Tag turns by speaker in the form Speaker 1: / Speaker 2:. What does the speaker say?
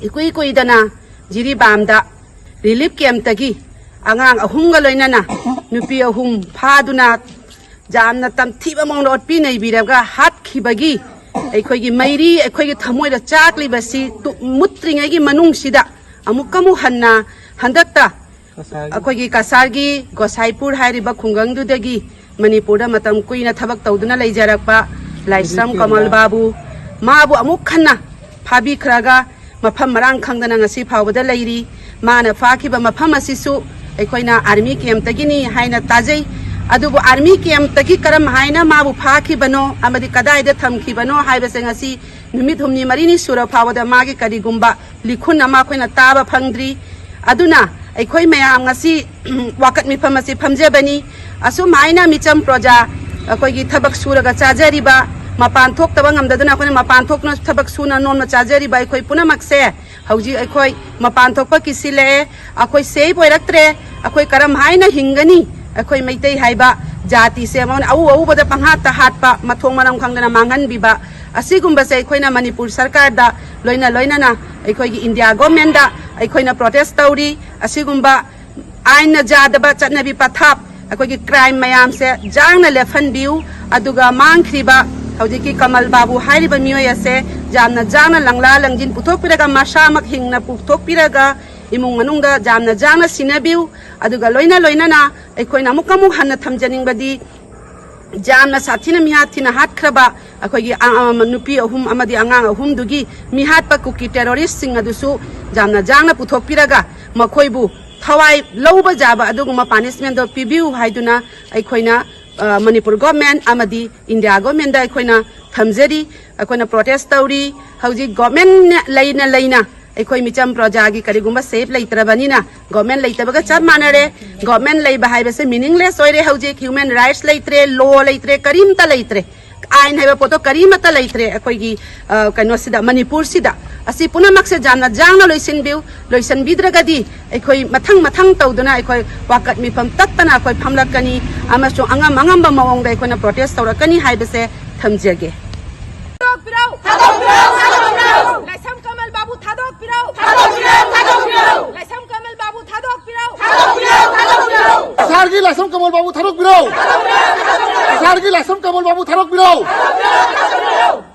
Speaker 1: इकुई कुईदना जिरीबामदा relief camp तगी आंगांग अहुमगा लोइनाना नुपी अहुम फादुना जामना तमथीबा मौंदा ओटपी नैबिरगा हातखिबगी अखोइगी Mary अखोइगी थमोइदा चाकलिबसी मुत्रिङैगी मनुंगसिदा अमुकमु हन्ना हंदक्ता अखोइगी कसारगी गोसाईपुर हाइरिबा खुंगंगदुदगी मणिपुरदा मतम कुइना थबक तौदुना लैजरकपा लाइसम कमल बाबू माबू अमुक Khanna फाबिख्रगा मफम Marang खंगदना ngasi फावबदा Larry माना फाखिबा मफम असिसु अखोइना आर्मी कैम्प तगिनी हाइना ताजै अदुबु आर्मी कैम्प तगी करम हाइना माबू फाखिबनो अमदि कदाइदा थमखिबनो हाइबसे ngasi नुमित हुमनी मरिनी सुरा फावदा मागी करिगुम्बा लिखुन अमा अखोइना ताबा फंगद्री अदुना अखोइ मयाम ngasi वाकत मिफम असि फमजेबनी असुम हाइना मिचम प्रजा अखोइगी थबक सुरगा चाजरिबा मपान थोक्तबा ngamdaduna अखोइना मपान थोकना थबक सुना नोमना चाजरिबा अखोइ पुनमक्से हौजी अखोइ मपान थोकपा किसिले अखोइ सेब ओइरक्त्रे अखोइ करम हाइना हिंगनी अखोइ मैतै हाइबा जाति से मन औ औ बदा पंहाता हाटपा मथोंग मनम खंगदना मांगन बिबा असिगुम्बसे अखोइना मणिपुर सरकार दा लोइना लोइनाना अखोइगी इंडिया गवर्नमेंट दा अखोइना प्रोटेस्ट तौरी असिगुम्बा आइन जादबा चटनबी पथाप अखोइगी क्राइम मयाम से जांगना लेफन बिउ अदुगा मांगख्रिबा हौजिकी कमल बाबू हाइरिबा मियोय असे जामना जांगना लंगला लंजिन पुथोकपिरगा मासामक हिंगना पुथोकपिरगा इमुंग मनुंगदा जामना जांगना सिनाबिउ अदुगा लोइना लोइनाना अखोइना मुकमु हन्ना थमजनिंगबदी जामना साथिना मिहाथिना हाटख्रबा अखोइगी नुपी अहुम अमदि आंगांग अहुम दुगी मिहाटपा कुकी टेररिस्ट सिंग अदुसु जामना जांगना पुथोकपिरगा मखोइबु थवाई लौबा जाबा अदुगुमा पनिशमेंट दो पिबिउ हाइदुना अखोइना मणिपुर गवर्नमेंट अमदि इंडिया गवर्नमेंट दा अखोइना थमजरी अखोइना प्रोटेस्ट तौरी हौजी गवर्नमेंट लैना लैना अखोइ मिचम प्रजागी करिगुम्बा सेफ लैत्रबनिना गवर्नमेंट लैतबगा चप मानरे गवर्नमेंट लैबा हाइबसे मीनिंगलेस ओइरे हौजी ह्यूमन राइट्स लैत्रे लॉ लैत्रे करीमता लैत्रे आइन हाइबा पोतो करीमता लैत्रे अखोइगी कइनोसिदा मणिपुर सिदा असि पुनमक्से जामना जांगना लोइसनबिद्रगदी अखोइ मथंग मथंग तौदुना अखोइ वाकत मिफम तत्तना अखोइ फमलकनी अमसो अंगम अंगमबा मवंगदा अखोइना प्रोटेस्ट तौरकनी हाइबसे थमजगे लाइसम कमल बाबू थादोक पिराउ लाइसम कमल बाबू थादोक पिराउ
Speaker 2: सारगी लाइसम कमल बाबू थादोक पिराउ सारगी लाइसम कमल बाबू थादोक पिराउ